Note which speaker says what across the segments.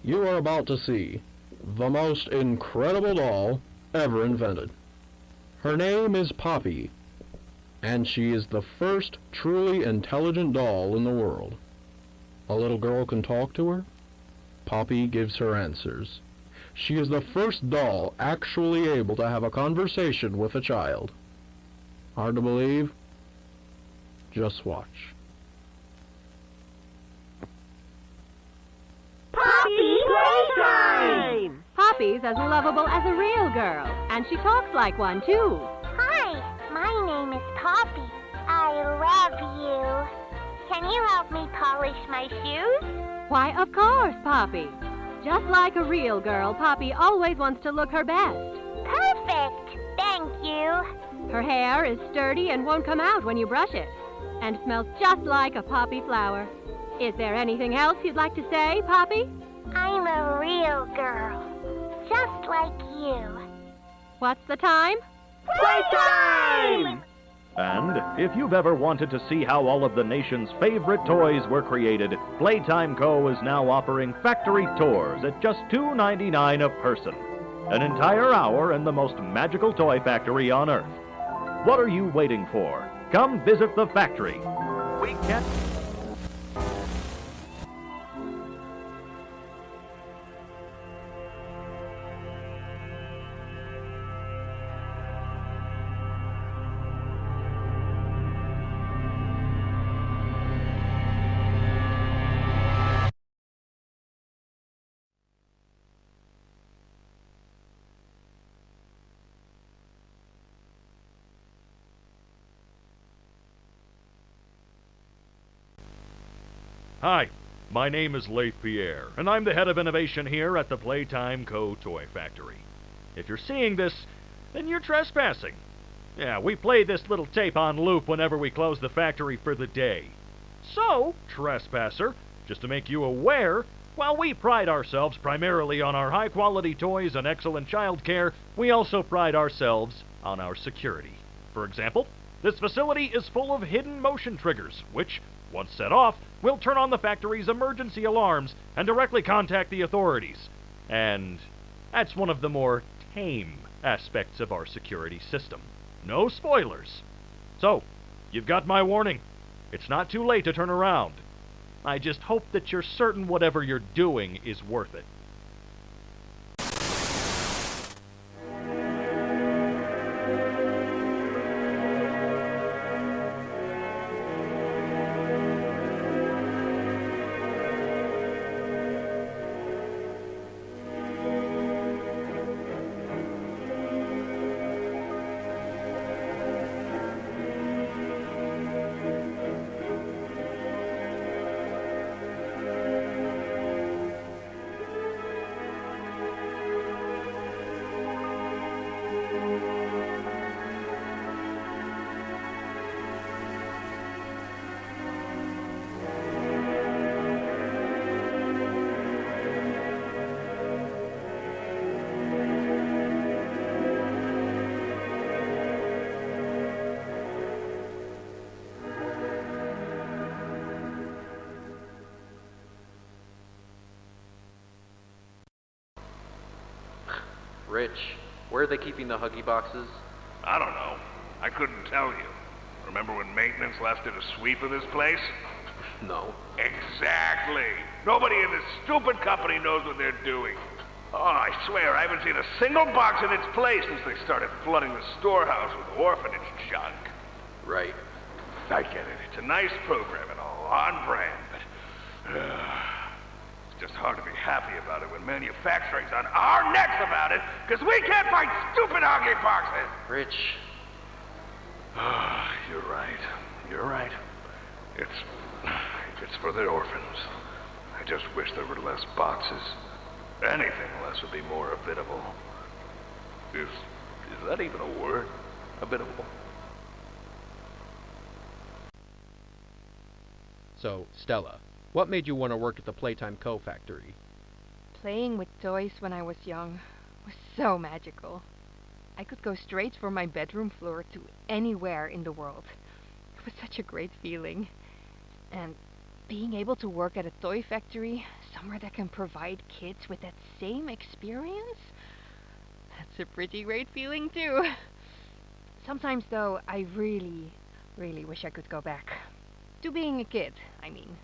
Speaker 1: You are about to see the most incredible doll ever invented. Her name is Poppy, and she is the first truly intelligent doll in the world. A little girl can talk to her. Poppy gives her answers. She is the first doll actually able to have a conversation with a child. Hard to believe? Just watch.
Speaker 2: Poppy Playtime!
Speaker 3: Poppy's as lovable as a real girl, and she talks like one, too.
Speaker 2: Hi, my name is Poppy. I love you. Can you help me polish my shoes?
Speaker 3: Why, of course, Poppy. Just like a real girl, Poppy always wants to look her best.
Speaker 2: Perfect! Thank you.
Speaker 3: Her hair is sturdy and won't come out when you brush it, and smells just like a poppy flower. Is there anything else you'd like to say, Poppy?
Speaker 2: I'm a real girl, just like you.
Speaker 3: What's the time?
Speaker 2: Playtime!
Speaker 4: And if you've ever wanted to see how all of the nation's favorite toys were created, Playtime Co. is now offering factory tours at just $2.99 a person. An entire hour in the most magical toy factory on Earth. What are you waiting for? Come visit the factory. We can't... Hi, my name is Leif Pierre, and I'm the head of innovation here at the Playtime Co. Toy Factory. If you're seeing this, then you're trespassing. Yeah, we play this little tape on loop whenever we close the factory for the day. So, trespasser, just to make you aware, while we pride ourselves primarily on our high-quality toys and excellent child care, we also pride ourselves on our security. For example, this facility is full of hidden motion triggers, which, once set off, will turn on the factory's emergency alarms and directly contact the authorities. And that's one of the more tame aspects of our security system. No spoilers. So, you've got my warning. It's not too late to turn around. I just hope that you're certain whatever you're doing is worth it.
Speaker 5: Rich, where are they keeping the Huggy boxes?
Speaker 6: I don't know. I couldn't tell you. Remember when maintenance left did a sweep of this place?
Speaker 5: No.
Speaker 6: Exactly. Nobody in this stupid company knows what they're doing. Oh, I swear, I haven't seen a single box in its place since they started flooding the storehouse with orphanage junk.
Speaker 5: Right.
Speaker 6: I get it. It's a nice program and all, on brand, but... it's just hard to be happy about it when manufacturing's on our necks about it, because we can't find stupid Huggy boxes!
Speaker 5: Rich.
Speaker 6: You're right. You're right. It's for the orphans. I just wish there were less boxes. Anything less would be more habitable. Is that even a word? Habitable?
Speaker 7: So, Stella, what made you want to work at the Playtime Co. factory?
Speaker 8: Playing with toys when I was young was so magical. I could go straight from my bedroom floor to anywhere in the world. It was such a great feeling. And being able to work at a toy factory, somewhere that can provide kids with that same experience, that's a pretty great feeling too. Sometimes though, I really, really wish I could go back. To being a kid, I mean.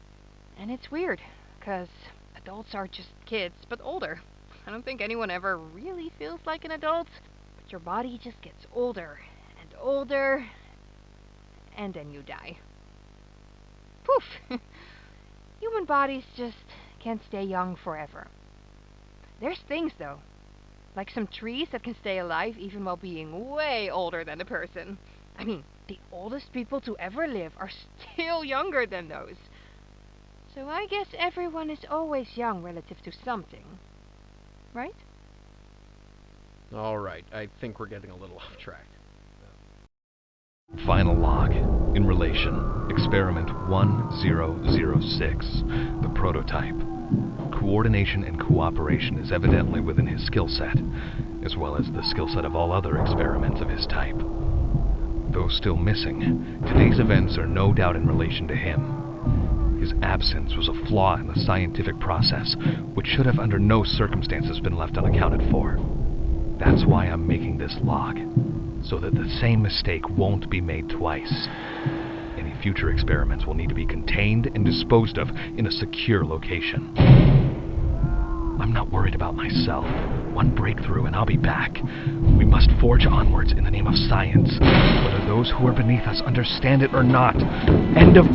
Speaker 8: And it's weird, 'cause adults are just kids, but older. I don't think anyone ever really feels like an adult, but your body just gets older and older, and then you die. Poof! Human bodies just can't stay young forever. There's things though, like some trees that can stay alive even while being way older than a person. I mean, the oldest people to ever live are still younger than those. So I guess everyone is always young relative to something. Right?
Speaker 7: All right, I think we're getting a little off track.
Speaker 6: Final log. In relation, experiment 1006, the prototype. Coordination and cooperation is evidently within his skill set, as well as the skill set of all other experiments of his type. Though still missing, today's events are no doubt in relation to him. His absence was a flaw in the scientific process, which should have under no circumstances been left unaccounted for. That's why I'm making this log, so that the same mistake won't be made twice. Any future experiments will need to be contained and disposed of in a secure location. I'm not worried about myself. One breakthrough and I'll be back. We must forge onwards in the name of science, whether those who are beneath us understand it or not. End of...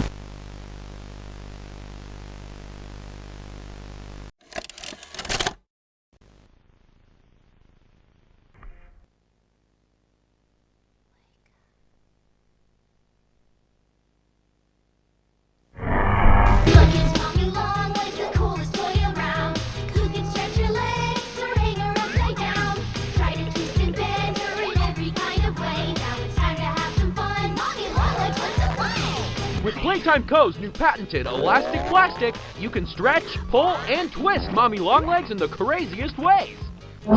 Speaker 9: With Playtime Co.'s new patented elastic plastic, you can stretch, pull, and twist Mommy Longlegs in the craziest ways.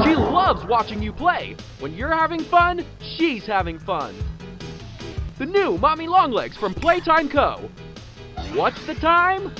Speaker 9: She loves watching you play. When you're having fun, she's having fun. The new Mommy Longlegs from Playtime Co. What's the time?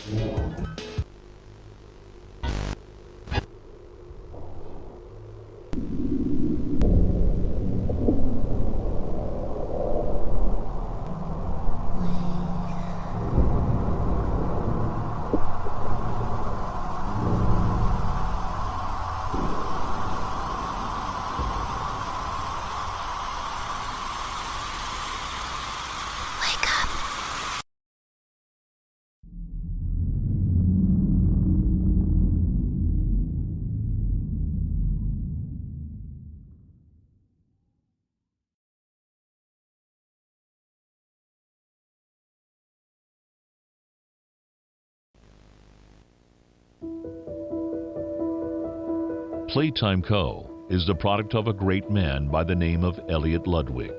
Speaker 10: Playtime Co. is the product of a great man by the name of Elliot Ludwig.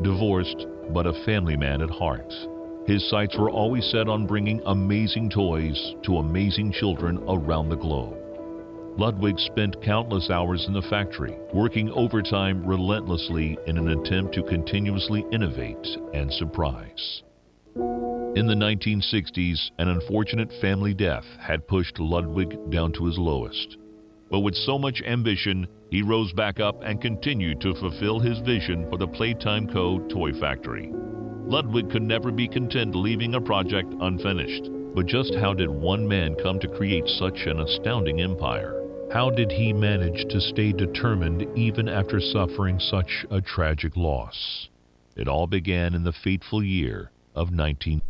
Speaker 10: Divorced, but a family man at heart. His sights were always set on bringing amazing toys to amazing children around the globe. Ludwig spent countless hours in the factory, working overtime relentlessly in an attempt to continuously innovate and surprise. In the 1960s, an unfortunate family death had pushed Ludwig down to his lowest. But with so much ambition, he rose back up and continued to fulfill his vision for the Playtime Co. toy factory. Ludwig could never be content leaving a project unfinished. But just how did one man come to create such an astounding empire? How did he manage to stay determined even after suffering such a tragic loss? It all began in the fateful year of 19...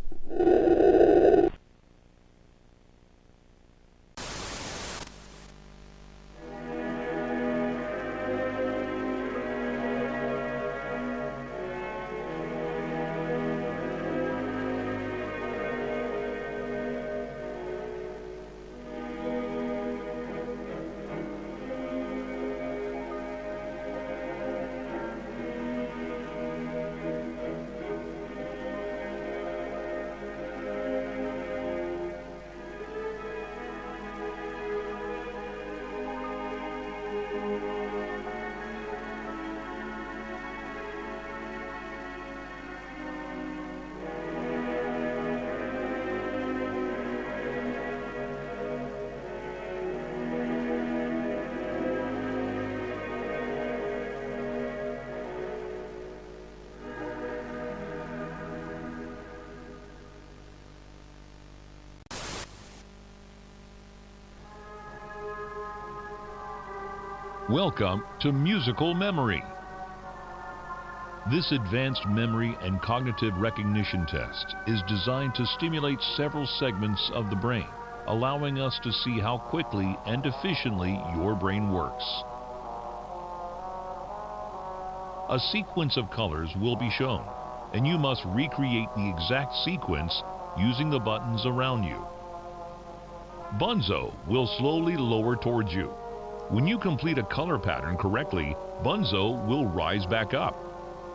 Speaker 10: Welcome to musical memory. This advanced memory and cognitive recognition test is designed to stimulate several segments of the brain, allowing us to see how quickly and efficiently your brain works. A sequence of colors will be shown, and you must recreate the exact sequence using the buttons around you. Bunzo will slowly lower towards you. When you complete a color pattern correctly, Bunzo will rise back up.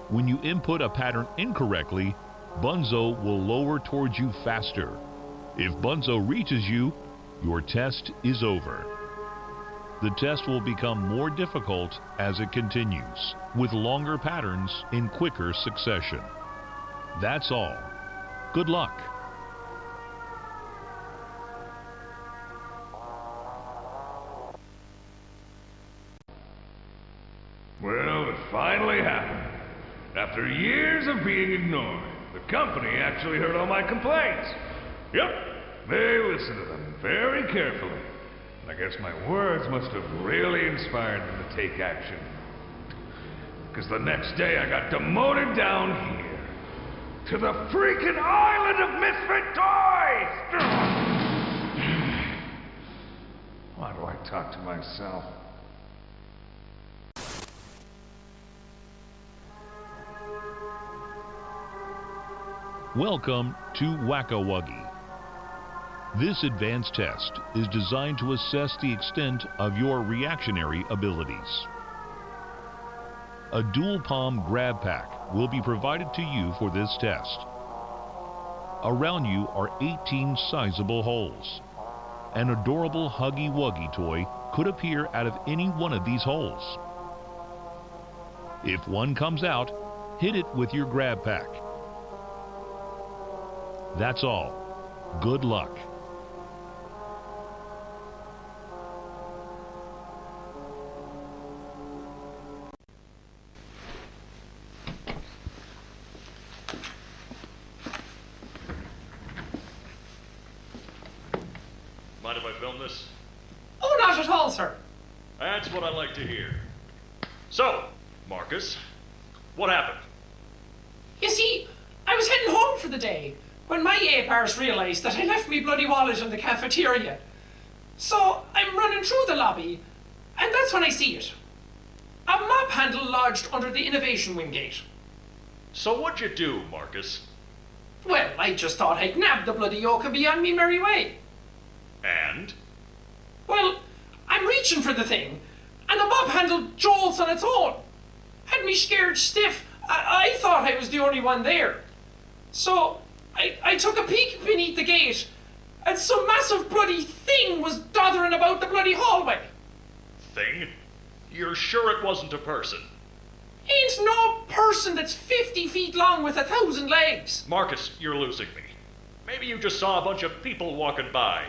Speaker 10: When you input a pattern incorrectly, Bunzo will lower towards you faster. If Bunzo reaches you, your test is over. The test will become more difficult as it continues, with longer patterns in quicker succession. That's all. Good luck.
Speaker 6: Well, it finally happened. After years of being ignored, the company actually heard all my complaints. Yep, they listened to them very carefully. And I guess my words must have really inspired them to take action. Because the next day I got demoted down here to the freaking island of misfit toys! Why do I talk to myself?
Speaker 10: Welcome to Whack-A-Wuggy. This advanced test is designed to assess the extent of your reactionary abilities. A dual palm grab pack will be provided to you for this test. Around you are 18 sizable holes. An adorable Huggy Wuggy toy could appear out of any one of these holes. If one comes out, hit it with your grab pack. That's all. Good luck.
Speaker 4: Mind if I film this?
Speaker 11: Oh, not at all, sir.
Speaker 4: That's what I like to hear. So, Marcus, what happened?
Speaker 11: You see, I was heading home for the day when my apars realised that I left me bloody wallet in the cafeteria. So I'm running through the lobby, and that's when I see it. A mop handle lodged under the innovation wing gate.
Speaker 4: So what'd you do, Marcus?
Speaker 11: Well, I just thought I'd nab the bloody yoke and be on me merry way.
Speaker 4: And?
Speaker 11: Well, I'm reaching for the thing, and the mop handle jolts on its own. Had me scared stiff. I thought I was the only one there. So I took a peek beneath the gate, and some massive bloody thing was doddering about the bloody hallway.
Speaker 4: Thing? You're sure it wasn't a person?
Speaker 11: Ain't no person that's 50 feet long with 1,000 legs.
Speaker 4: Marcus, you're losing me. Maybe you just saw a bunch of people walking by.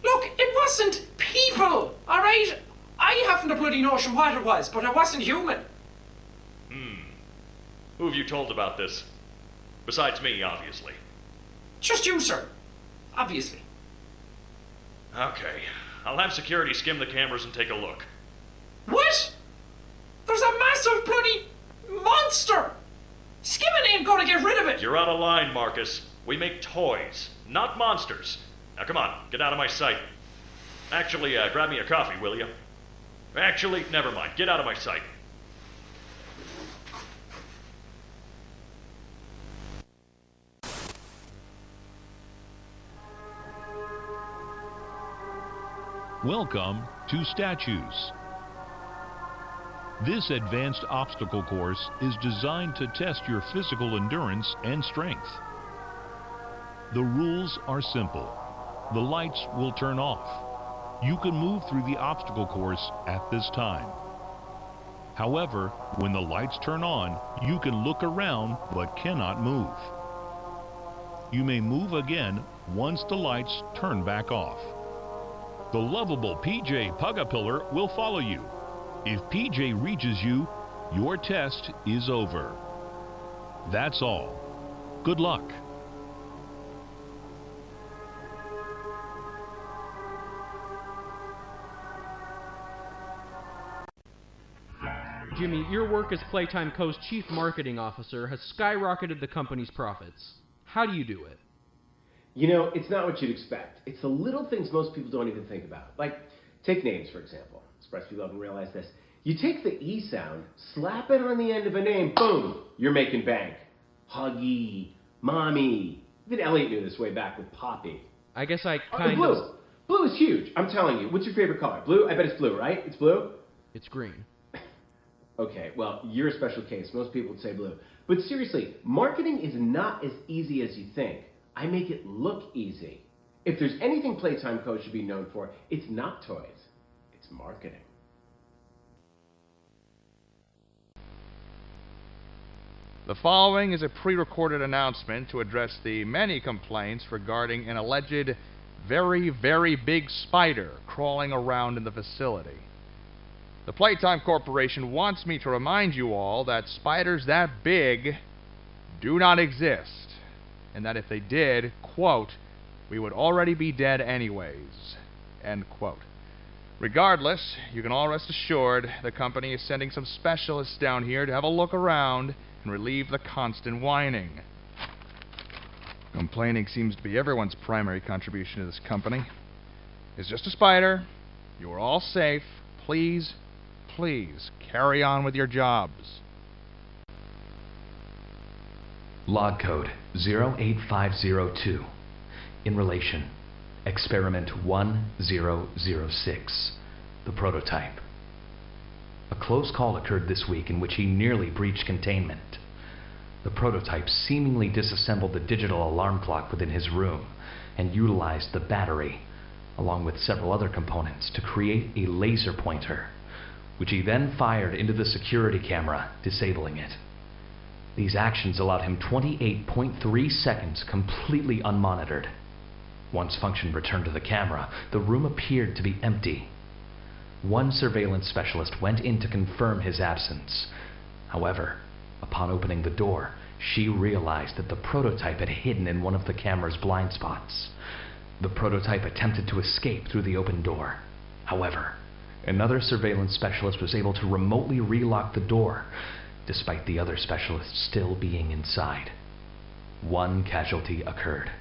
Speaker 11: Look, it wasn't people, all right? I haven't a bloody notion what it was, but it wasn't human.
Speaker 4: Who have you told about this? Besides me, obviously.
Speaker 11: Just you, sir. Obviously.
Speaker 4: Okay. I'll have security skim the cameras and take a look.
Speaker 11: What? There's a massive bloody monster! Skimming ain't gonna get rid of it!
Speaker 4: You're out of line, Marcus. We make toys, not monsters. Now come on, get out of my sight. Actually, grab me a coffee, will you? Actually, never mind. Get out of my sight.
Speaker 10: Welcome to Statues. This advanced obstacle course is designed to test your physical endurance and strength. The rules are simple. The lights will turn off. You can move through the obstacle course at this time. However, when the lights turn on, you can look around but cannot move. You may move again once the lights turn back off. The lovable PJ Pugapillar will follow you. If PJ reaches you, your test is over. That's all. Good luck.
Speaker 7: Jimmy, your work as Playtime Co.'s Chief Marketing Officer has skyrocketed the company's profits. How do you do it?
Speaker 12: You know, it's not what you'd expect. It's the little things most people don't even think about. Like, take names, for example. Surprised people haven't realized this. You take the E sound, slap it on the end of a name, boom, you're making bank. Huggy, Mommy. Even Elliot knew this way back with Poppy.
Speaker 7: I guess I
Speaker 12: Blue. Blue is huge, I'm telling you. What's your favorite color? Blue? I bet it's blue, right? It's blue?
Speaker 7: It's green.
Speaker 12: Okay, well, you're a special case. Most people would say blue. But seriously, marketing is not as easy as you think. I make it look easy. If there's anything Playtime Co. should be known for, it's not toys. It's marketing.
Speaker 13: The following is a pre-recorded announcement to address the many complaints regarding an alleged very, very big spider crawling around in the facility. The Playtime Corporation wants me to remind you all that spiders that big do not exist, and that if they did, quote, we would already be dead anyways, end quote. Regardless, you can all rest assured the company is sending some specialists down here to have a look around and relieve the constant whining. Complaining seems to be everyone's primary contribution to this company. It's just a spider. You are all safe. Please, please carry on with your jobs.
Speaker 14: Log code 08502. In relation, experiment 1006, the prototype. A close call occurred this week in which he nearly breached containment. The prototype seemingly disassembled the digital alarm clock within his room and utilized the battery, along with several other components, to create a laser pointer, which he then fired into the security camera, disabling it. These actions allowed him 28.3 seconds completely unmonitored. Once function returned to the camera, the room appeared to be empty. One surveillance specialist went in to confirm his absence. However, upon opening the door, she realized that the prototype had hidden in one of the camera's blind spots. The prototype attempted to escape through the open door. However, another surveillance specialist was able to remotely relock the door, despite the other specialists still being inside. One casualty occurred.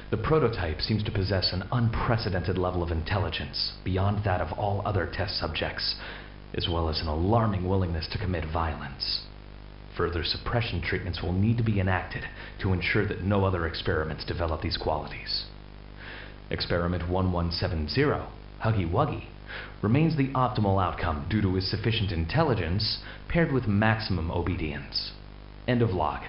Speaker 14: The prototype seems to possess an unprecedented level of intelligence, beyond that of all other test subjects, as well as an alarming willingness to commit violence. Further suppression treatments will need to be enacted to ensure that no other experiments develop these qualities. Experiment 1170, Huggy Wuggy, remains the optimal outcome due to his sufficient intelligence paired with maximum obedience. End of log.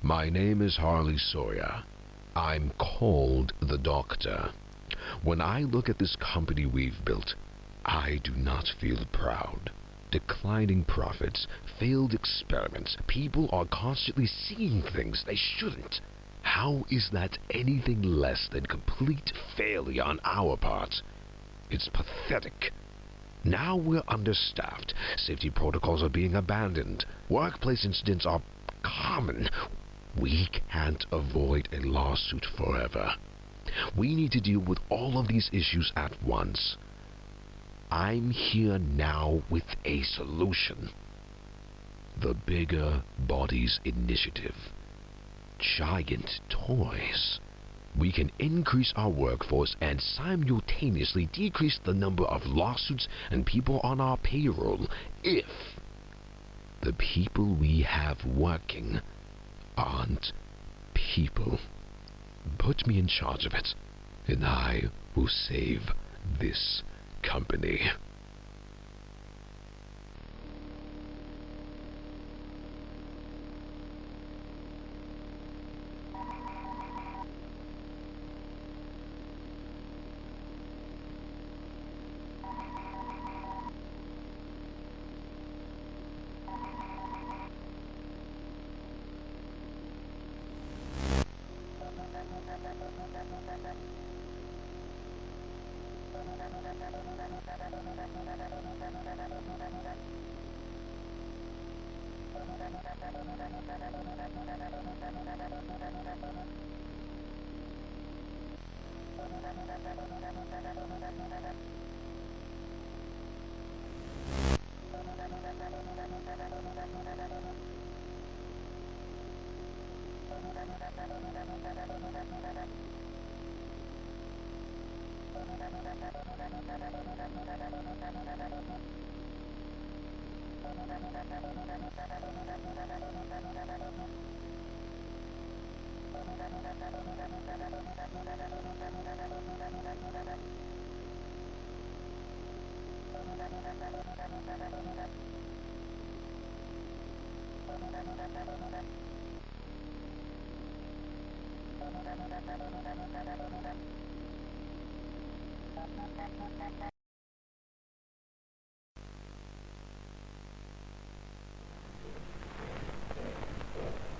Speaker 15: My name is Harley Sawyer. I'm called the Doctor. When I look at this company we've built, I do not feel proud. Declining profits, failed experiments, people are constantly seeing things they shouldn't. How is that anything less than complete failure on our part? It's pathetic. Now we're understaffed, safety protocols are being abandoned, workplace incidents are common. We can't avoid a lawsuit forever. We need to deal with all of these issues at once. I'm here now with a solution. The Bigger Bodies Initiative. Giant toys. We can increase our workforce and simultaneously decrease the number of lawsuits and people on our payroll if the people we have working aren't people. Put me in charge of it, and I will save this company.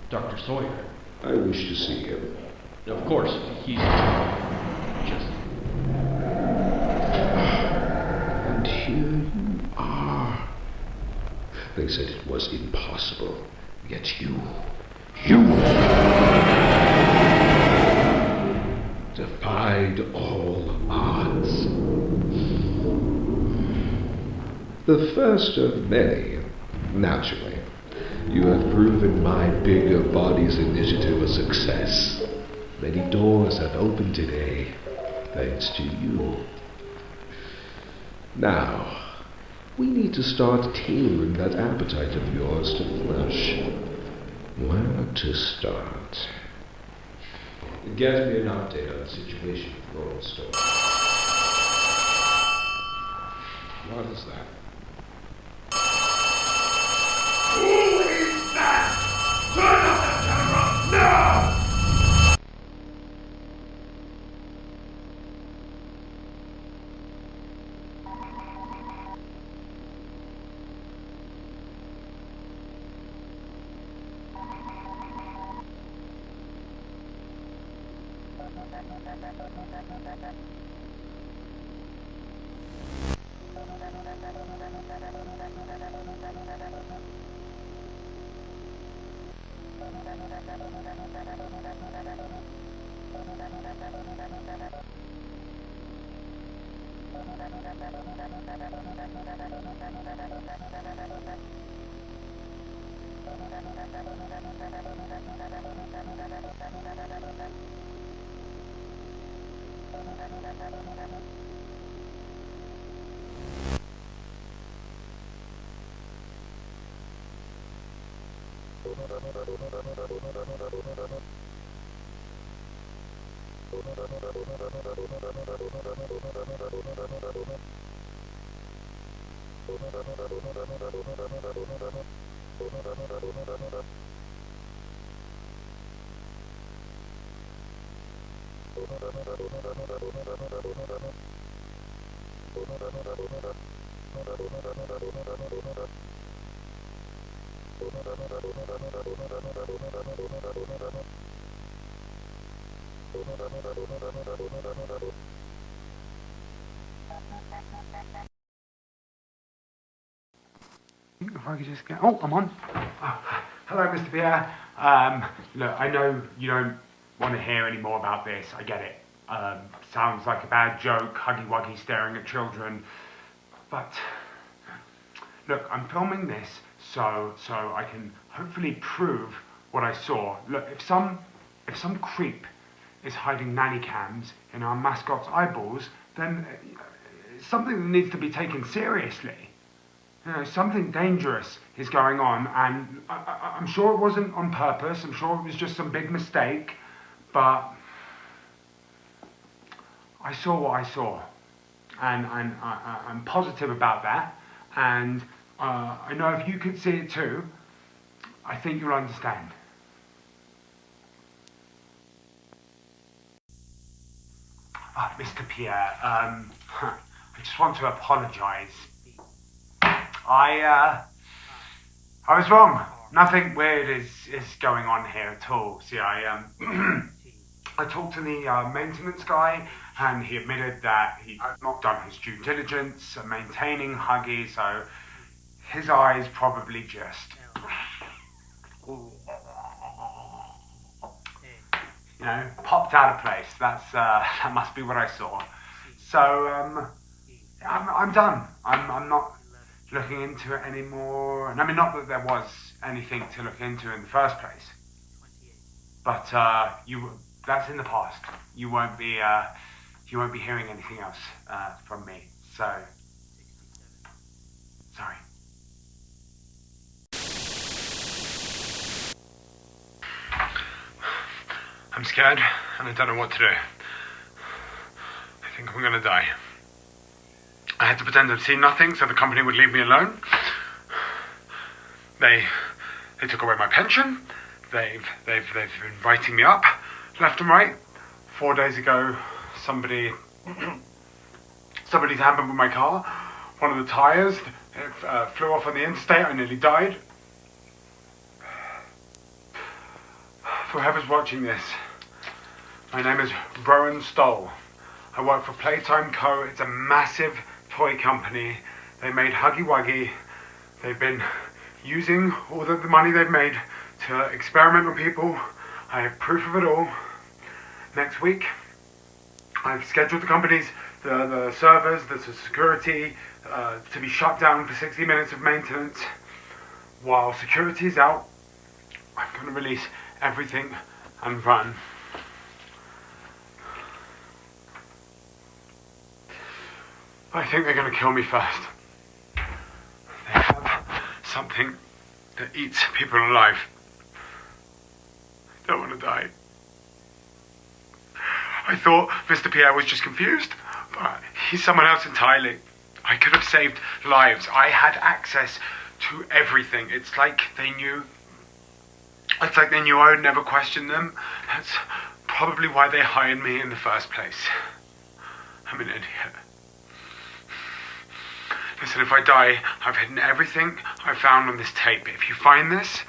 Speaker 7: Dr. Sawyer.
Speaker 15: I wish to see him.
Speaker 7: Of course, he's just...
Speaker 15: And here you are. They said it was impossible, yet you defied all odds. The first of many, naturally. You have proven my bigger bodies initiative a success. Many doors have opened today, thanks to you. Now, we need to start tailoring that appetite of yours to flesh. Where to start? Get me an update on the situation with Laurel Store. What is that?
Speaker 6: Who is that? Turn off the camera now!
Speaker 16: If I could just get... Oh, I'm on. Oh, hello, Mr. Pierre. Look, I know you don't want to hear any more about this. I get it. Sounds like a bad joke, huggy-wuggy staring at children. But, look, I'm filming this so I can hopefully prove what I saw. Look, if some creep is hiding nanny cams in our mascot's eyeballs, then it's something that needs to be taken seriously. You know, something dangerous is going on, and I'm sure it wasn't on purpose. I'm sure it was just some big mistake, but I saw what I saw, and I'm positive about that, and I know if you could see it too, I think you'll understand. Mr. Pierre, I just want to apologise. I was wrong. Nothing weird is going on here at all. See, I talked to the maintenance guy, and he admitted that he had not done his due diligence maintaining Huggy, so his eyes probably just, you know, popped out of place. That must be what I saw. So I'm done. I'm not looking into it anymore. And I mean, not that there was anything to look into in the first place, but that's in the past. You won't be hearing anything else from me. So sorry. I'm scared, and I don't know what to do. I think I'm gonna die. I had to pretend I'd seen nothing so the company would leave me alone. They took away my pension. They've been writing me up left and right. 4 days ago, somebody Somebody's happened with my car. One of the tires flew off on the interstate. I nearly died. For whoever's watching this, my name is Rowan Stoll. I work for Playtime Co. It's a massive toy company. They made Huggy Wuggy. They've been using all the money they've made to experiment on people. I have proof of it all. Next week, I've scheduled the company's, the servers, the security, to be shut down for 60 minutes of maintenance. While security's out, I'm going to release everything and run. I think they're going to kill me first. They have something that eats people alive. I don't want to die. I thought Mr. Pierre was just confused, but he's someone else entirely. I could have saved lives. I had access to everything. It's like they knew I would never question them. That's probably why they hired me in the first place. I'm an idiot. Listen, if I die, I've hidden everything I found on this tape. If you find this,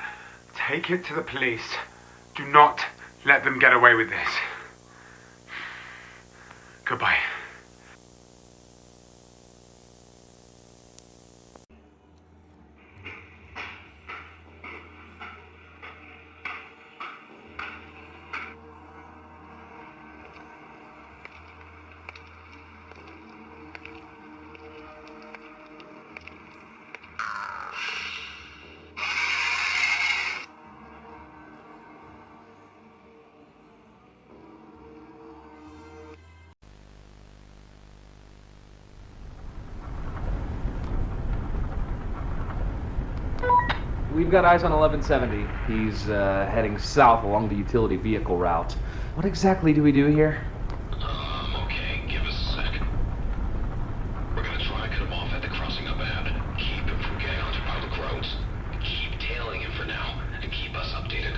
Speaker 16: take it to the police. Do not let them get away with this. Goodbye.
Speaker 17: We've got eyes on 1170. He's heading south along the utility vehicle route. What exactly do we do here?
Speaker 15: Okay, give us a sec. We're gonna try to cut him off at the crossing up ahead. Keep him from getting onto public roads. Keep tailing him for now, and keep us updated.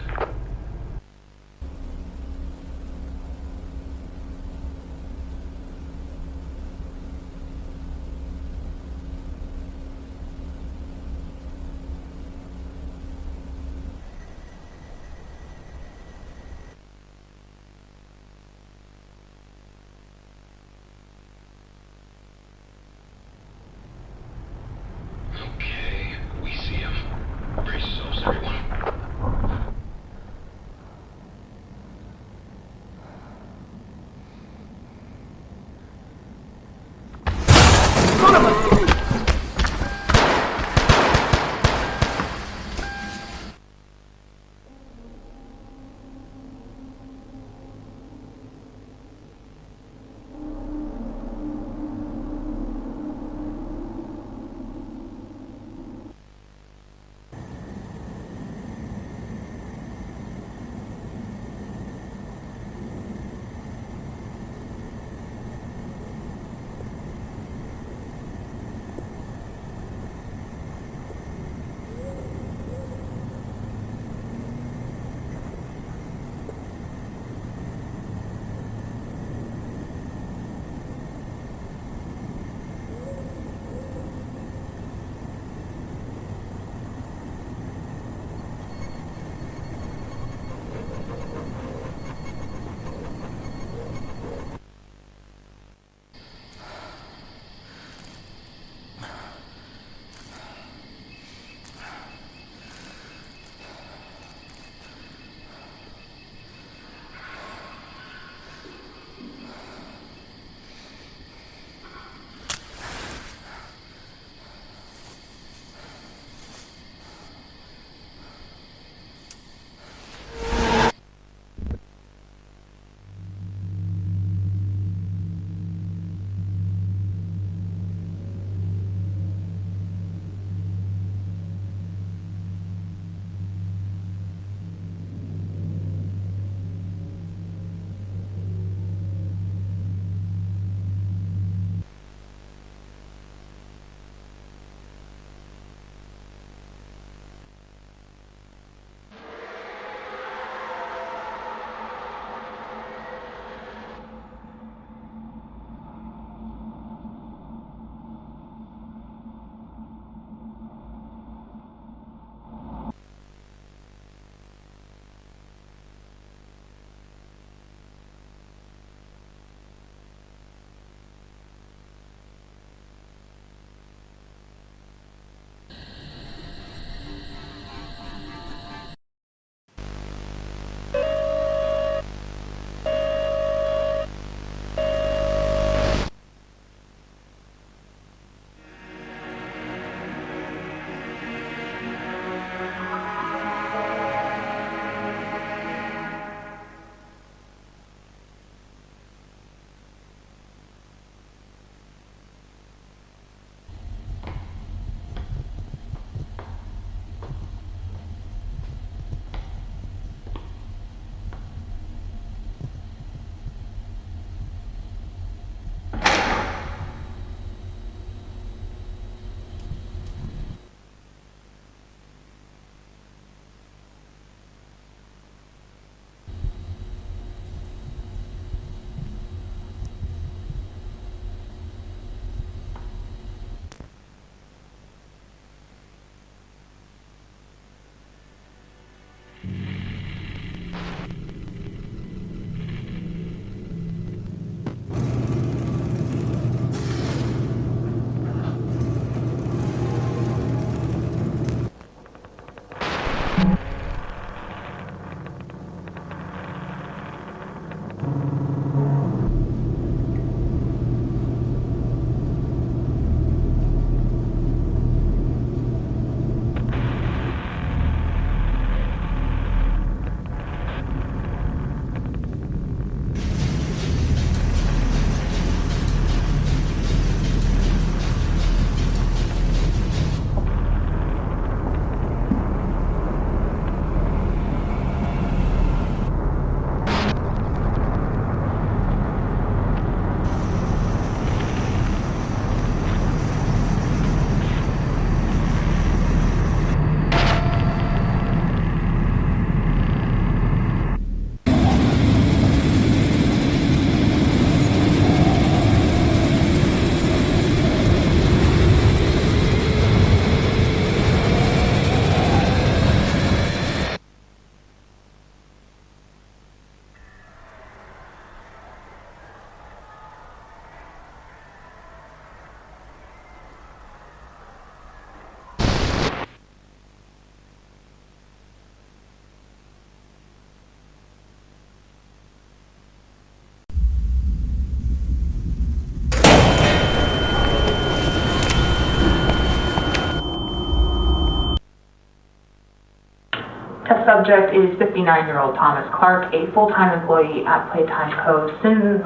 Speaker 18: subject is 59-year-old Thomas Clark, a full-time employee at Playtime Co. since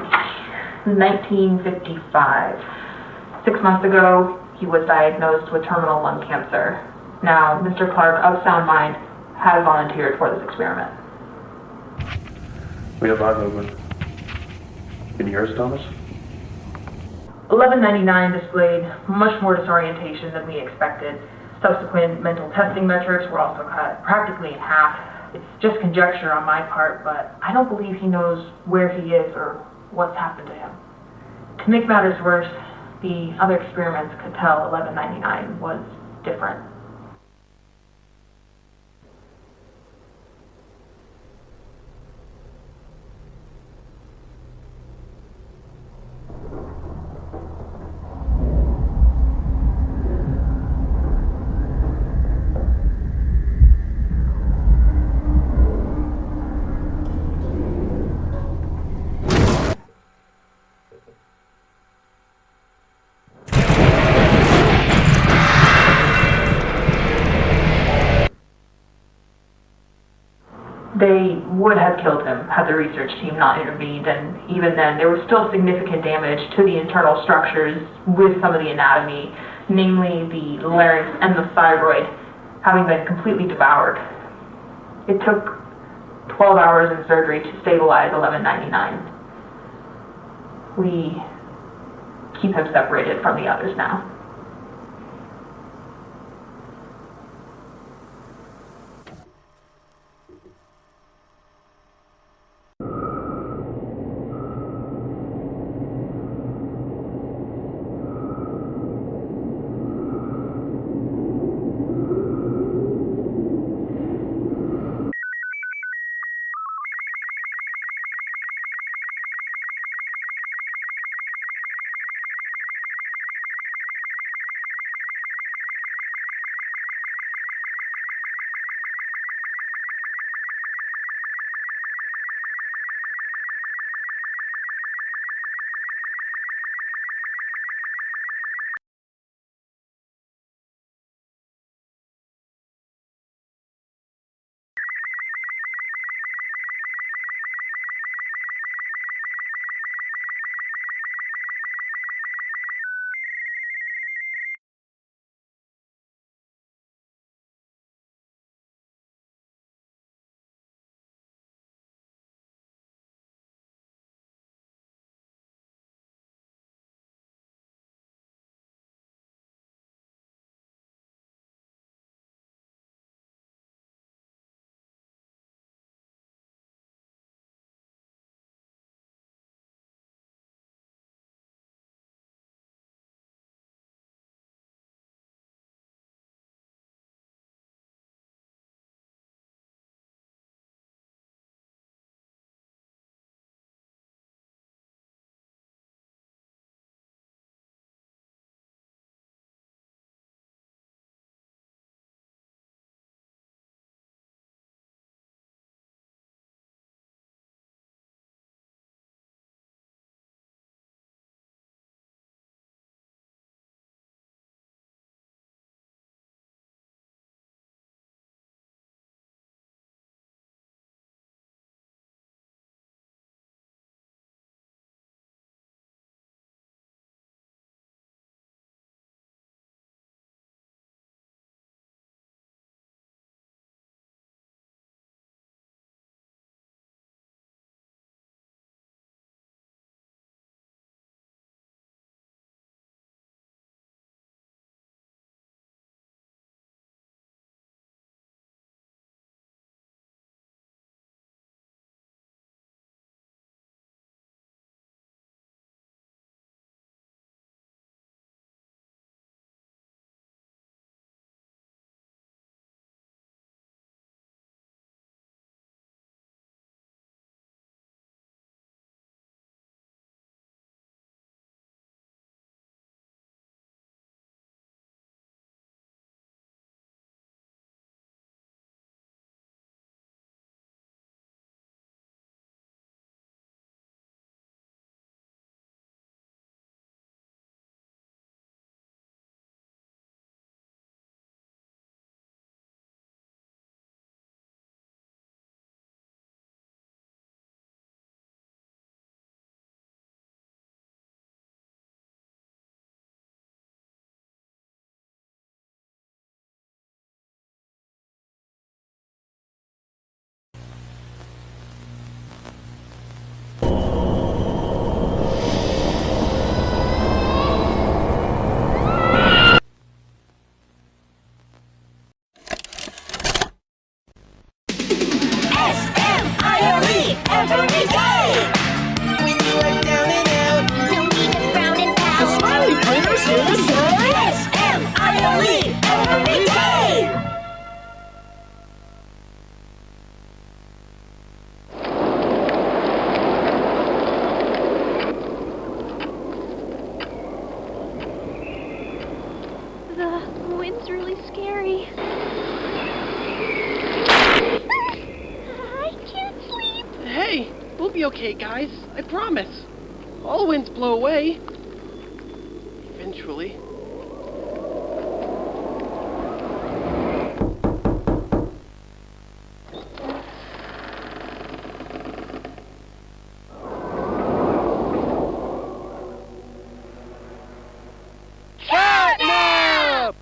Speaker 18: 1955. 6 months ago, he was diagnosed with terminal lung cancer. Now, Mr. Clark, of sound mind, has volunteered for this experiment.
Speaker 19: We have eye movement. Can you hear us, Thomas?
Speaker 18: 1199 displayed much more disorientation than we expected. Subsequent mental testing metrics were also cut practically in half. It's just conjecture on my part, but I don't believe he knows where he is or what's happened to him. To make matters worse, the other experiments could tell 1199 was different. They would have killed him had the research team not intervened, and even then there was still significant damage to the internal structures with some of the anatomy, namely the larynx and the thyroid, having been completely devoured. It took 12 hours in surgery to stabilize 1199. We keep him separated from the others now.
Speaker 20: be okay, guys. I promise. All winds blow away. Eventually.
Speaker 1: Catnap!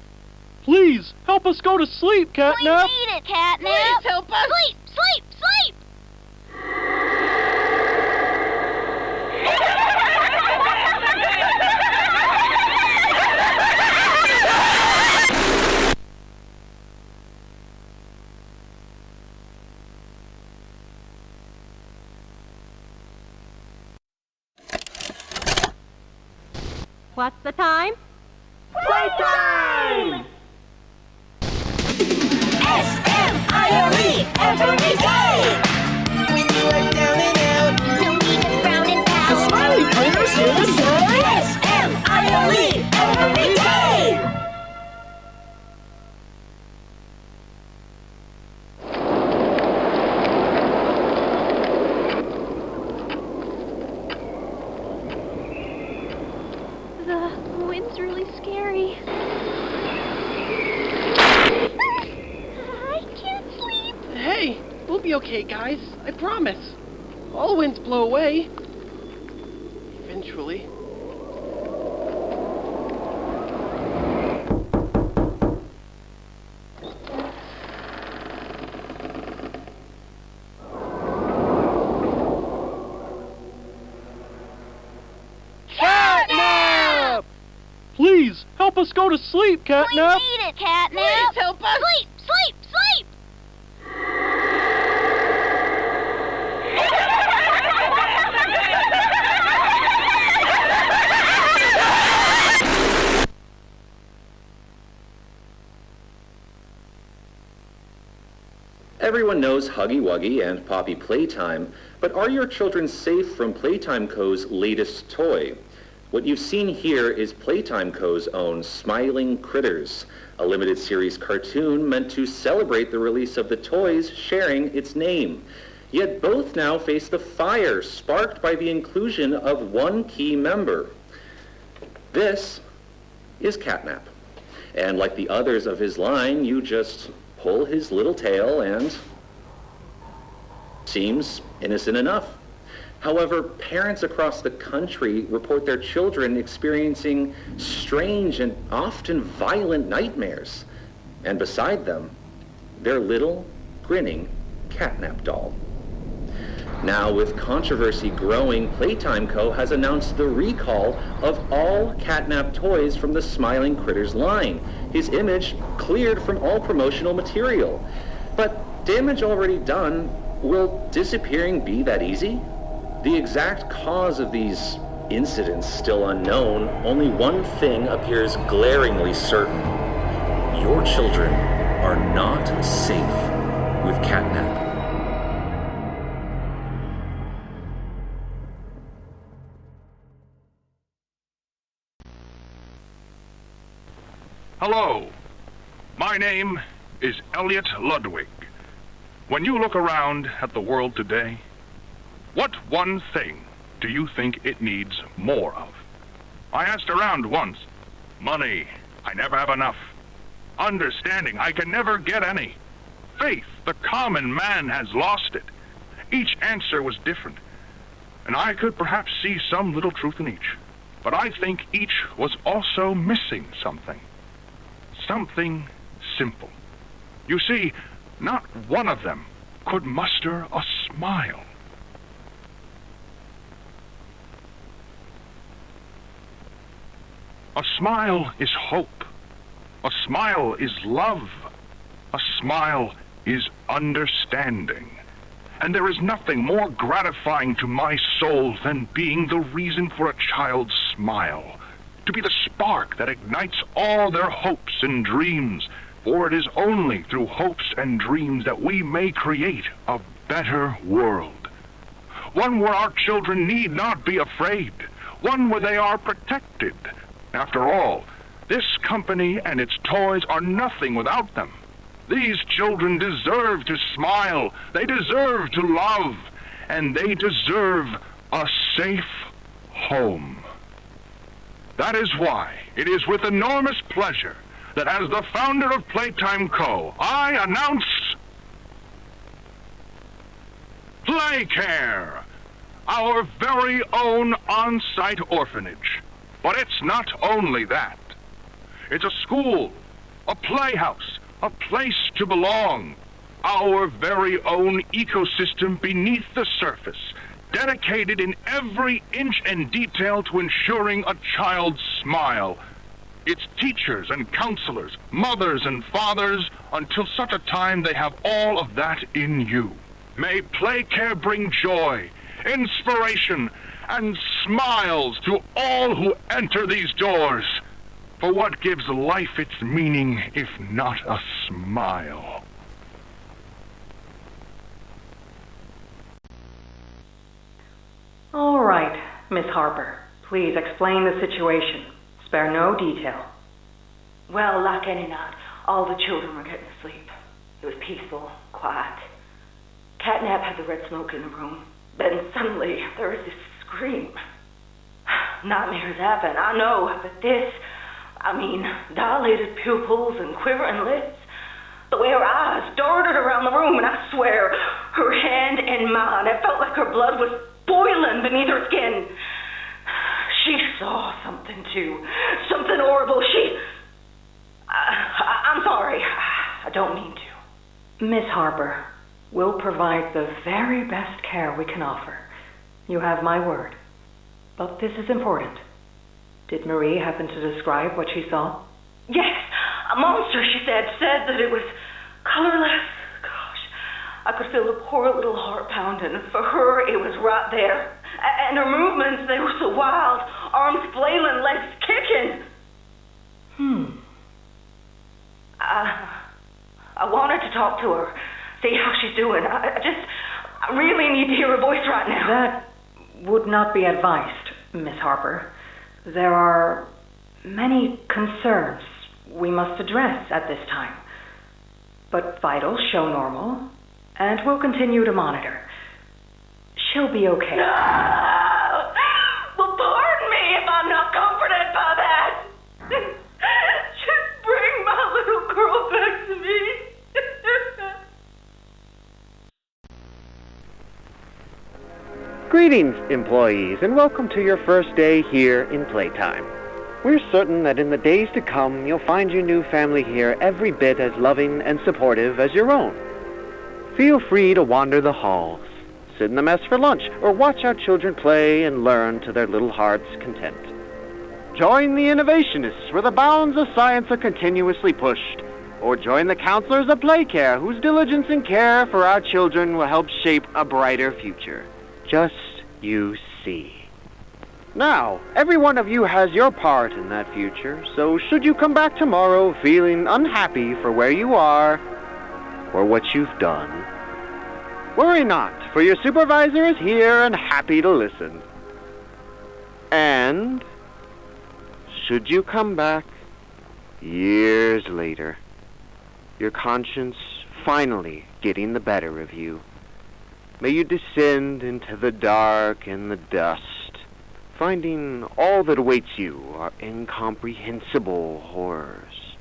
Speaker 1: Please, help us go to sleep, Catnap!
Speaker 2: We need it, Catnap!
Speaker 8: Please help us!
Speaker 2: Sleep! Sleep! Sleep!
Speaker 3: What's the time?
Speaker 2: Playtime! S-M-I-L-E every day! When you are down and out, no need to frown and pout. The Smiley Critters here to say S-M-I-L-E every day!
Speaker 3: The wind's really scary.
Speaker 2: I can't sleep.
Speaker 20: Hey, we'll be okay, guys. I promise. All winds blow away. Eventually.
Speaker 1: Catnap! Please, help us go to sleep, Catnap!
Speaker 2: We need it, Catnap!
Speaker 8: Please help us!
Speaker 2: Sleep! Sleep! Sleep!
Speaker 21: Everyone knows Huggy Wuggy and Poppy Playtime, but are your children safe from Playtime Co.'s latest toy? What you've seen here is Playtime Co.'s own Smiling Critters, a limited series cartoon meant to celebrate the release of the toys sharing its name. Yet both now face the fire sparked by the inclusion of one key member. This is Catnap. And like the others of his line, you just pull his little tail and seems innocent enough. However, parents across the country report their children experiencing strange and often violent nightmares. And beside them, their little, grinning Catnap doll. Now, with controversy growing, Playtime Co. has announced the recall of all Catnap toys from the Smiling Critters line. His image cleared from all promotional material. But damage already done, will disappearing be that easy? The exact cause of these incidents still unknown, only one thing appears glaringly certain. Your children are not safe with Catnap.
Speaker 6: Hello, my name is Elliot Ludwig. When you look around at the world today, what one thing do you think it needs more of? I asked around once. Money, I never have enough. Understanding, I can never get any. Faith, the common man has lost it. Each answer was different, and I could perhaps see some little truth in each. But I think each was also missing something. Something simple. You see, not one of them could muster a smile. A smile is hope. A smile is love. A smile is understanding. And there is nothing more gratifying to my soul than being the reason for a child's smile. To be the spark that ignites all their hopes and dreams. For it is only through hopes and dreams that we may create a better world. One where our children need not be afraid. One where they are protected. After all, this company and its toys are nothing without them. These children deserve to smile. They deserve to love.
Speaker 5: and they deserve a safe home. That is why it is with enormous pleasure that as the founder of Playtime Co., I announce Playcare, our very own on-site orphanage. But it's not only that. It's a school, a playhouse, a place to belong. Our very own ecosystem beneath the surface, dedicated in every inch and detail to ensuring a child's smile. Its teachers and counselors, mothers and fathers, until such a time they have all of that in you. May Playcare bring joy, inspiration, and smiles to all who enter these doors. For what gives life its meaning if not a smile?
Speaker 22: All right, Miss Harper. Please explain the situation. Spare no detail.
Speaker 23: Well, like any night, all the children were getting asleep. It was peaceful, quiet. Catnap had the red smoke in the room. Then suddenly, there was this scream. Nightmares happen, I know, but this, dilated pupils and quivering lips. The way her eyes darted around the room, and I swear, her hand in mine, it felt like her blood was boiling beneath her skin. She saw something too. Something horrible. I'm sorry. I don't mean to.
Speaker 22: Miss Harper, we'll provide the very best care we can offer. You have my word. But this is important. Did Marie happen to describe what she saw?
Speaker 23: Yes. A monster, she said that it was colorless. Gosh, I could feel her poor little heart pounding. For her, it was right there. And her movements, they were so wild. Arms flailing, legs kicking. I wanted to talk to her, see how she's doing. I really need to hear her voice right now.
Speaker 22: That would not be advised, Miss Harper. There are many concerns we must address at this time. But vitals show normal, and we'll continue to monitor. She'll be okay.
Speaker 23: No! Well, pardon me if I'm not comforted by that. Just bring my little girl back to me.
Speaker 24: Greetings, employees, and welcome to your first day here in Playtime. We're certain that in the days to come, you'll find your new family here every bit as loving and supportive as your own. Feel free to wander the halls, sit in the mess for lunch, or watch our children play and learn to their little heart's content. Join the innovationists where the bounds of science are continuously pushed, or join the counselors of Playcare whose diligence and care for our children will help shape a brighter future. Just you see. Now, every one of you has your part in that future, so should you come back tomorrow feeling unhappy for where you are or what you've done, worry not, for your supervisor is here and happy to listen. And should you come back years later, your conscience finally getting the better of you, may you descend into the dark and the dust, finding all that awaits you are incomprehensible horrors,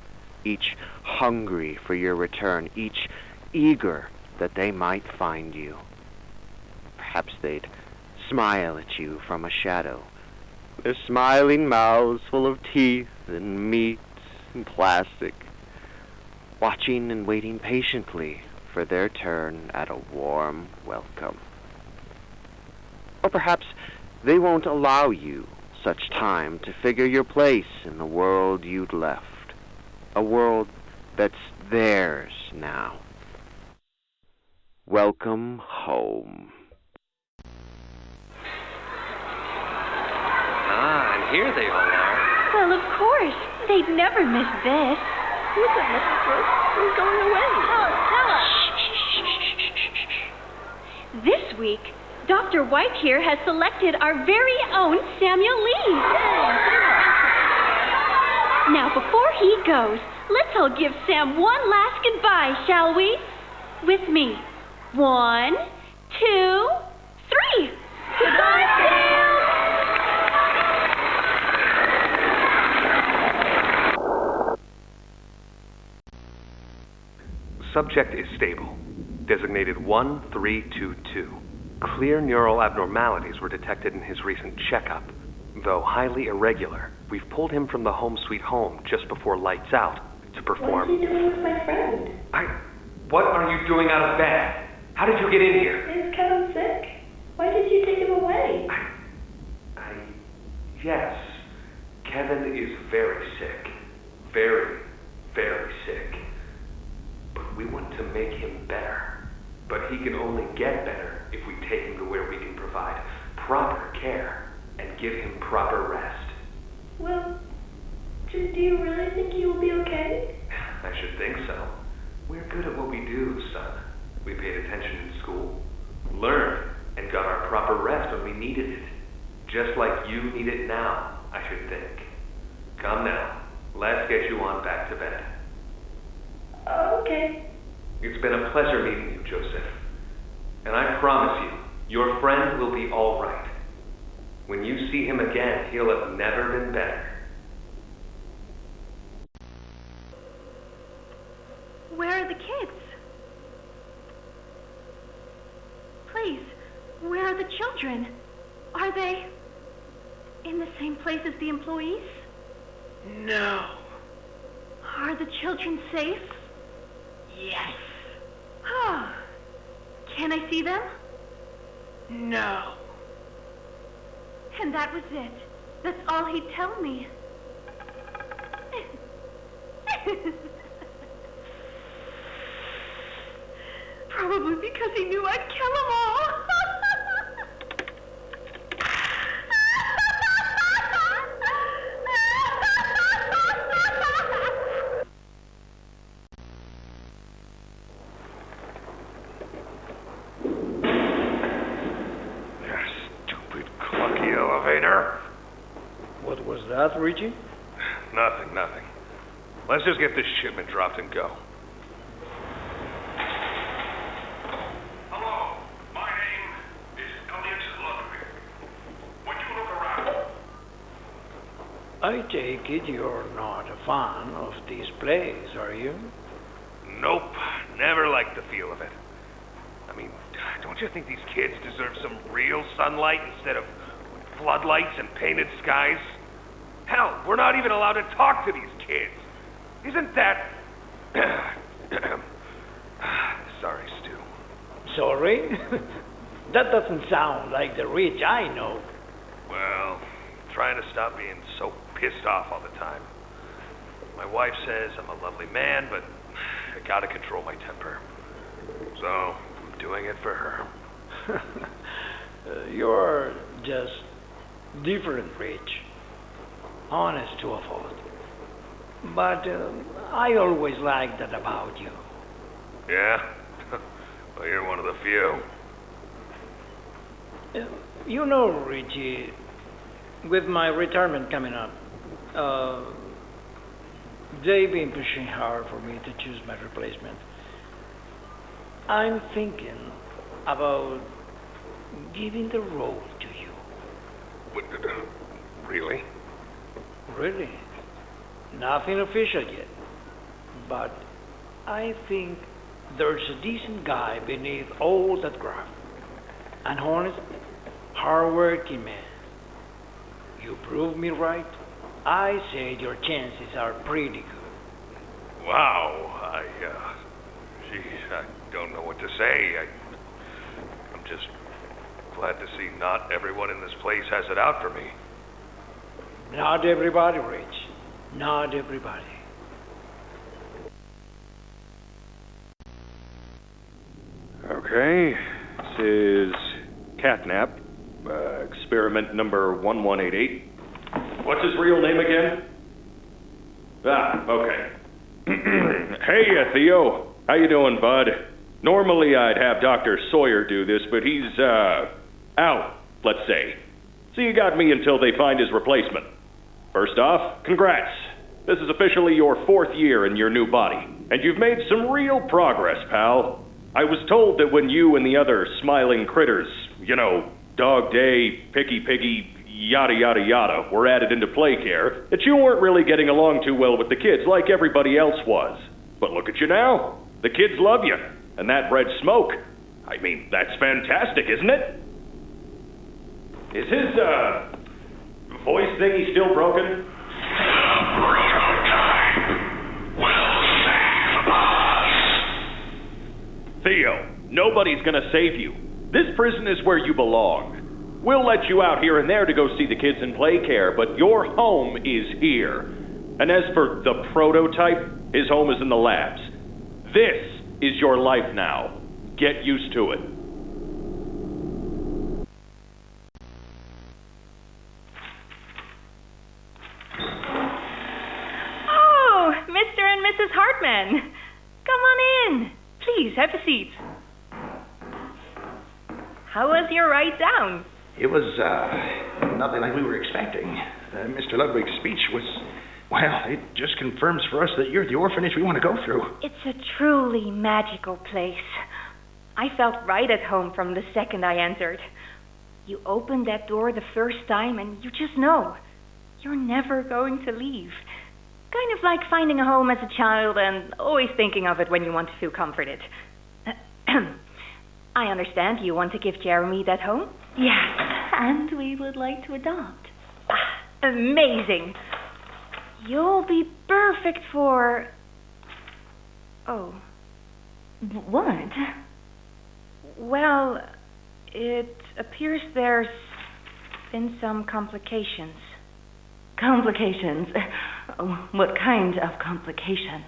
Speaker 24: each hungry for your return, each eager that they might find you. Perhaps they'd smile at you from a shadow, their smiling mouths full of teeth and meat and plastic, watching and waiting patiently for their turn at a warm welcome. Or perhaps they won't allow you such time to figure your place in the world you'd left, a world that's theirs now. Welcome home.
Speaker 25: And here they all are.
Speaker 3: Well, of course. They'd never miss this. Listen, Mrs. Brooks, who's going away? Oh, tell us. This week, Dr. White here has selected our very own Samuel Lee. Now, before he goes, let's all give Sam one last goodbye, shall we? With me. 1, 2,
Speaker 4: Subject is stable. Designated 1322. Clear neural abnormalities were detected in his recent checkup. Though highly irregular, we've pulled him from the home sweet home just before lights out to perform...
Speaker 9: What is he doing with my friend?
Speaker 4: What are you doing out of bed? How did you get in here?
Speaker 9: Is Kevin sick? Why did you take him away?
Speaker 4: Yes. Kevin is very sick. Very, very sick. But we want to make him better. But he can only get better if we take him to where we can provide proper care and give him proper rest.
Speaker 9: Well, do you really think he will be okay?
Speaker 4: I should think so. We're good at what we do, son. We paid attention in school, learned, and got our proper rest when we needed it. Just like you need it now, I should think. Come now, let's get you on back to bed.
Speaker 9: Okay.
Speaker 4: It's been a pleasure meeting you, Joseph. And I promise you, your friend will be all right. When you see him again, he'll have never been better.
Speaker 10: Where are the kids? Please, where are the children? Are they in the same place as the employees?
Speaker 20: No.
Speaker 10: Are the children safe?
Speaker 20: Yes.
Speaker 10: Oh. Can I see them?
Speaker 20: No.
Speaker 10: And that was it. That's all he'd tell me. Probably because he knew I'd kill them all.
Speaker 6: Stupid clunky elevator.
Speaker 11: What was that, Richie?
Speaker 6: Nothing. Let's just get this shipment dropped and go.
Speaker 11: I take it you're not a fan of this place, are you?
Speaker 6: Nope. Never liked the feel of it. I mean, don't you think these kids deserve some real sunlight instead of floodlights and painted skies? Hell, we're not even allowed to talk to these kids. Isn't that... Sorry, Stu.
Speaker 11: Sorry? That doesn't sound like the Rich I know.
Speaker 6: Well, trying to stop being so pissed off all the time. My wife says I'm a lovely man, but I gotta control my temper. So, I'm doing it for her.
Speaker 11: You're just different, Rich. Honest to a fault. But I always liked that about you.
Speaker 6: Yeah? Well, you're one of the few.
Speaker 11: You know, Richie, with my retirement coming up, they've been pushing hard for me to choose my replacement. I'm thinking about giving the role to you.
Speaker 6: What, really?
Speaker 11: Really? Nothing official yet. But I think there's a decent guy beneath all that graft. An honest, hard-working man. You prove me right. I say your chances are pretty good.
Speaker 6: Wow. I don't know what to say. I'm just glad to see not everyone in this place has it out for me.
Speaker 11: Not everybody, Rich. Not everybody.
Speaker 19: Okay. This is Catnap, experiment number 1188. What's his real name again? Okay. Hey, Theo. How you doing, bud? Normally I'd have Dr. Sawyer do this, but he's, out, let's say. So you got me until they find his replacement. First off, congrats. This is officially your 4th year in your new body, and you've made some real progress, pal. I was told that when you and the other smiling critters, dog day, picky piggy, yada yada yada were added into play care, that you weren't really getting along too well with the kids like everybody else was. But look at you now. The kids love you. And that red smoke, I mean, that's fantastic, isn't it? Is his, voice thingy still broken? Theo, nobody's gonna save you. This prison is where you belong. We'll let you out here and there to go see the kids in play care, but your home is here. And as for the prototype, his home is in the labs. This is your life now. Get used to it.
Speaker 7: Oh, Mr. and Mrs. Hartman. Come on in. Please, have a seat. How was your ride down?
Speaker 12: It was, nothing like we were expecting. Mr. Ludwig's speech was, well, it just confirms for us that you're the orphanage we want to go through.
Speaker 7: It's a truly magical place. I felt right at home from the second I entered. You open that door the first time and you just know you're never going to leave. Kind of like finding a home as a child and always thinking of it when you want to feel comforted. I understand you want to give Jeremy that home?
Speaker 10: Yes, and we would like to adopt.
Speaker 7: Amazing. You'll be perfect for... Oh.
Speaker 10: What?
Speaker 7: Well, it appears there's been some complications.
Speaker 10: Complications? What kind of complications?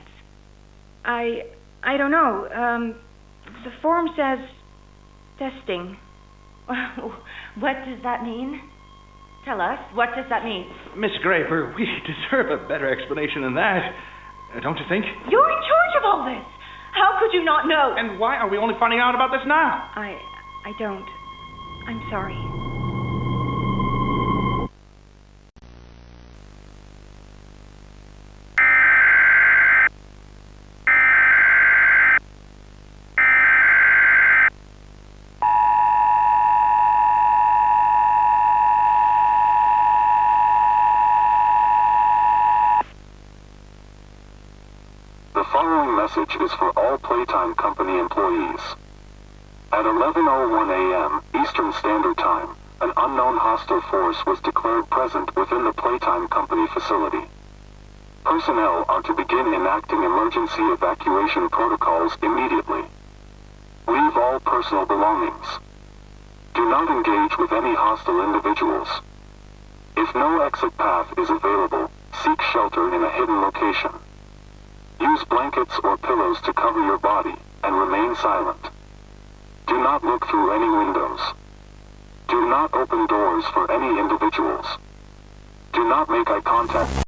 Speaker 7: I don't know. The form says testing.
Speaker 10: What does that mean? Tell us, what does that mean?
Speaker 12: Miss Graper, we deserve a better explanation than that. Don't you think?
Speaker 10: You're in charge of all this! How could you not know?
Speaker 12: And why are we only finding out about this now?
Speaker 7: I don't. I'm sorry.
Speaker 13: Message is for all Playtime Company employees. At 11:01 a.m. Eastern Standard Time, an unknown hostile force was declared present within the Playtime Company facility. Personnel are to begin enacting emergency evacuation protocols immediately. Leave all personal belongings. Do not engage with any hostile individuals. If no exit path is available, seek shelter in a hidden location. Use blankets or pillows to cover your body, and remain silent. Do not look through any windows. Do not open doors for any individuals. Do not make eye contact.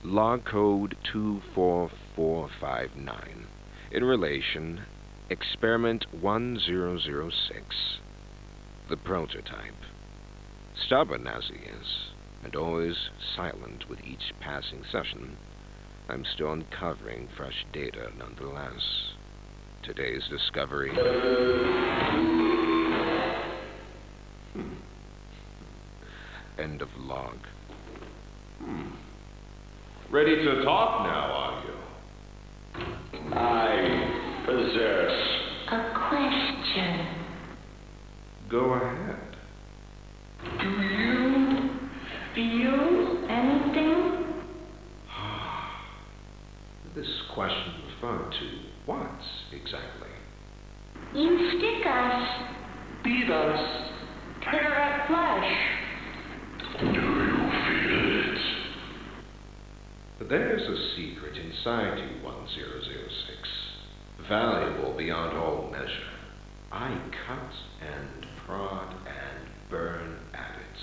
Speaker 15: Log code 24459. In relation, experiment 1006. The prototype. Stubborn as he is, and always silent with each passing session, I'm still uncovering fresh data nonetheless. Today's discovery... End of log.
Speaker 14: Ready to talk now, are you? I possess
Speaker 2: a question.
Speaker 14: Go ahead.
Speaker 2: Do you feel anything?
Speaker 14: This question referred to what exactly?
Speaker 2: You stick us, beat us, tear at flesh.
Speaker 14: Do you feel it? There's a secret inside you, 1006. Valuable beyond all measure. I cut and prod and burn at it,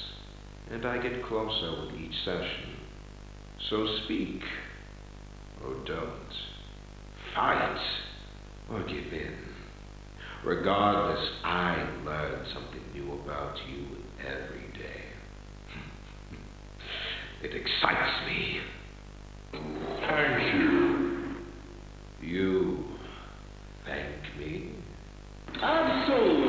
Speaker 14: and I get closer with each session. So speak, or don't. Fight, or give in. Regardless, I learn something new about you every day. It excites me.
Speaker 5: Thank you.
Speaker 14: You thank me?
Speaker 5: Absolutely.